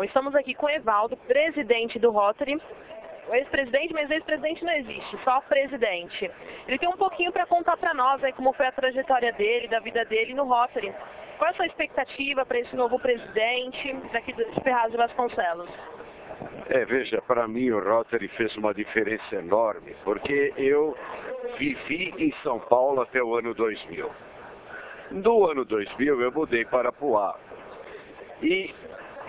Estamos aqui com o Evaldo, presidente do Rotary. O ex-presidente, mas ex-presidente não existe, só presidente. Ele tem um pouquinho para contar para nós aí como foi a trajetória dele, da vida dele no Rotary. Qual é a sua expectativa para esse novo presidente daqui de Ferraz de Vasconcelos? Veja, para mim o Rotary fez uma diferença enorme, porque eu vivi em São Paulo até o ano 2000. No ano 2000 eu mudei para Poá. E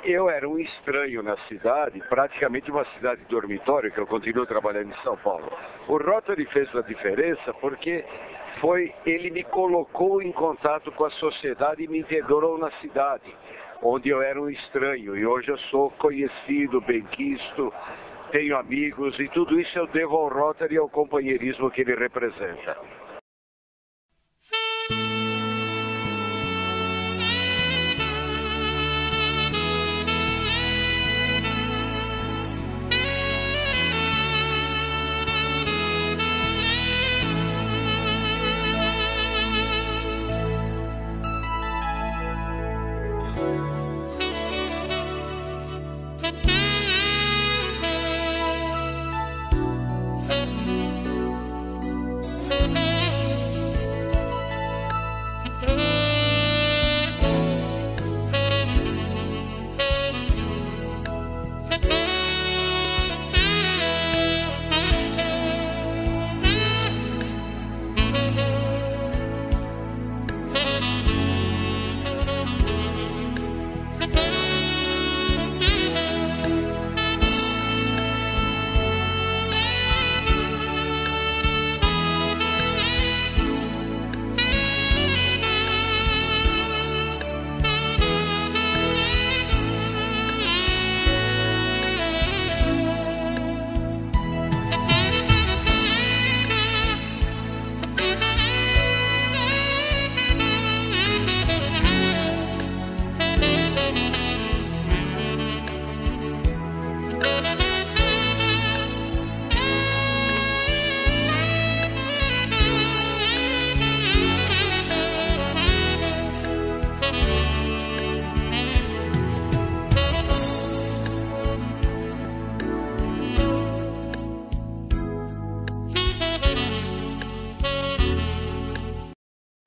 eu era um estranho na cidade, praticamente uma cidade dormitório, que eu continuo trabalhando em São Paulo. O Rotary fez a diferença porque ele me colocou em contato com a sociedade e me integrou na cidade, onde eu era um estranho. E hoje eu sou conhecido, benquisto, tenho amigos e tudo isso eu devo ao Rotary e ao companheirismo que ele representa.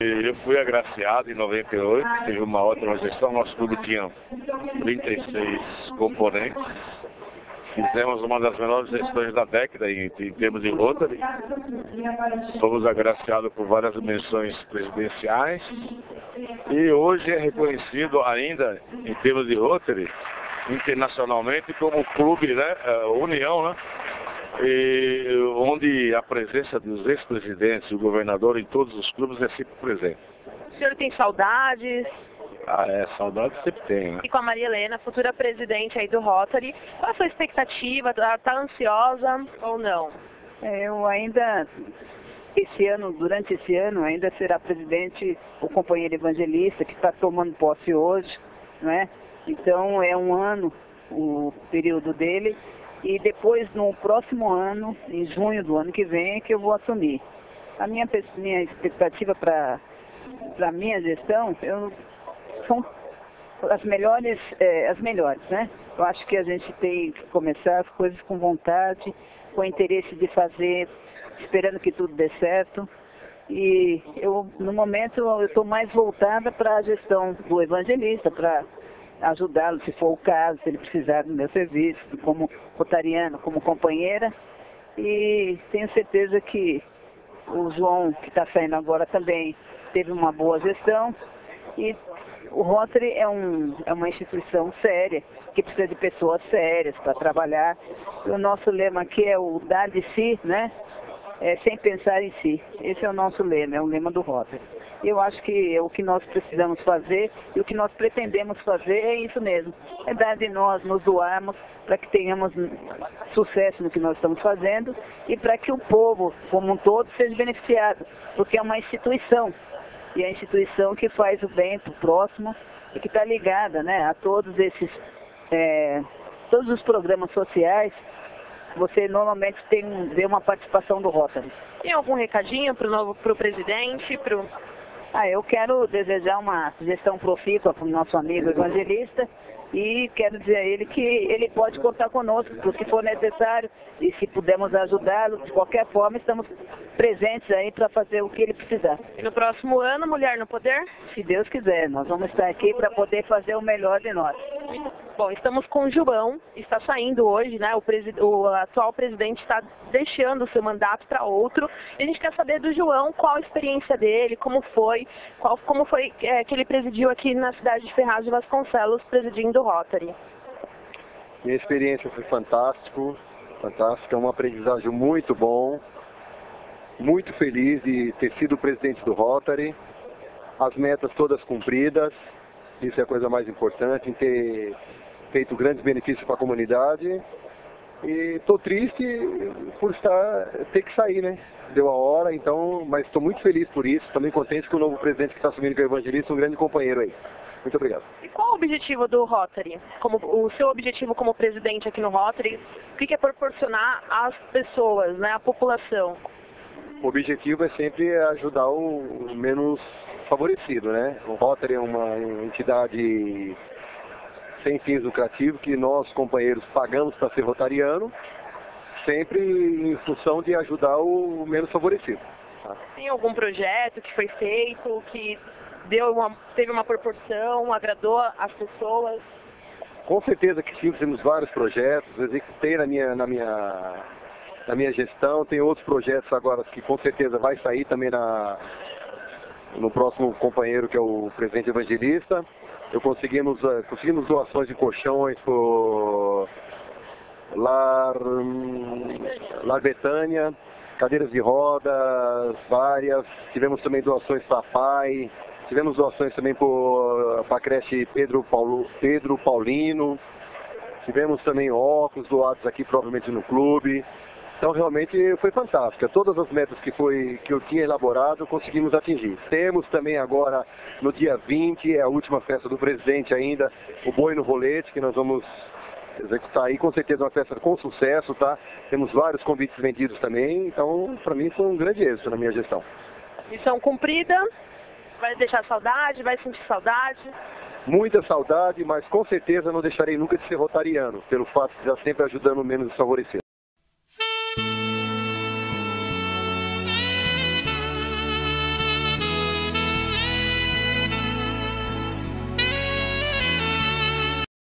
Eu fui agraciado em 98, teve uma ótima gestão, nosso clube tinha 36 componentes. Fizemos uma das melhores gestões da década em termos de Rotary. Fomos agraciados por várias menções presidenciais. E hoje é reconhecido ainda, em termos de Rotary, internacionalmente como clube, né, União, né? E onde a presença dos ex-presidentes e o governador em todos os clubes é sempre presente. O senhor tem saudades? Saudades sempre tem, né? E com a Maria Helena, futura presidente aí do Rotary, qual a sua expectativa? Tá ansiosa ou não? Eu ainda, durante esse ano, ainda será presidente o companheiro evangelista, que está tomando posse hoje, né? Então é um ano o período dele. E depois, no próximo ano, em junho do ano que vem, é que eu vou assumir. A minha expectativa para a minha gestão são as melhores, né? Eu acho que a gente tem que começar as coisas com vontade, com interesse de fazer, esperando que tudo dê certo. E no momento, eu estou mais voltada para a gestão do evangelista, para ajudá-lo, se for o caso, se ele precisar do meu serviço, como rotariano, como companheira. E tenho certeza que o João, que está saindo agora, também teve uma boa gestão. E o Rotary é uma instituição séria, que precisa de pessoas sérias para trabalhar. E o nosso lema aqui é o dar de si, né? Sem pensar em si. Esse é o nosso lema, é o lema do Rotary. Eu acho que o que nós precisamos fazer e o que nós pretendemos fazer é isso mesmo. É dar de nós, nos doarmos, para que tenhamos sucesso no que nós estamos fazendo e para que o povo, como um todo, seja beneficiado. Porque é uma instituição. E é a instituição que faz o bem para o próximo e que está ligada, né, a todos os programas sociais. Você normalmente vê uma participação do Rotary. Tem algum recadinho para o presidente? Eu quero desejar uma gestão profícua para o nosso amigo evangelista, e quero dizer a ele que ele pode contar conosco para o que for necessário e se pudermos ajudá-lo, de qualquer forma estamos presentes aí para fazer o que ele precisar. E no próximo ano, Mulher no Poder? Se Deus quiser, nós vamos estar aqui para poder fazer o melhor de nós. Bom, estamos com o João, está saindo hoje, né? O atual presidente está deixando o seu mandato para outro. E a gente quer saber do João qual a experiência dele, como foi que ele presidiu aqui na cidade de Ferraz de Vasconcelos, presidindo o Rotary. Minha experiência foi fantástica, é um aprendizagem muito bom, muito feliz de ter sido presidente do Rotary, as metas todas cumpridas, isso é a coisa mais importante, em ter feito grandes benefícios para a comunidade. E estou triste por ter que sair, né? Deu a hora, então, mas estou muito feliz por isso, também contente com o novo presidente que está assumindo, que é o Evangelista, um grande companheiro aí. Muito obrigado. E qual o objetivo do Rotary? O seu objetivo como presidente aqui no Rotary, o que é proporcionar às pessoas, né, à população? O objetivo é sempre ajudar o menos favorecido, né? O Rotary é uma entidade sem fins lucrativos que nós, companheiros, pagamos para ser rotariano, sempre em função de ajudar o menos favorecido. Tá? Tem algum projeto que foi feito, que teve uma proporção, agradou as pessoas? Com certeza que sim, temos vários projetos, executei na minha gestão, tem outros projetos agora que com certeza vai sair também no próximo companheiro, que é o presidente Evangelista. Conseguimos doações de colchões por Lar Betânia, cadeiras de rodas, várias. Tivemos também doações para a PAI, tivemos doações também para a creche Pedro Paulino, tivemos também óculos doados aqui provavelmente no clube. Então realmente foi fantástica. Todas as metas que eu tinha elaborado conseguimos atingir. Temos também agora, no dia 20, é a última festa do presidente ainda, o Boi no Rolete, que nós vamos executar aí, com certeza uma festa com sucesso, tá? Temos vários convites vendidos também, então para mim foi um grande êxito na minha gestão. Missão cumprida, vai deixar saudade, vai sentir saudade? Muita saudade, mas com certeza não deixarei nunca de ser rotariano, pelo fato de estar sempre ajudando o menos desfavorecido.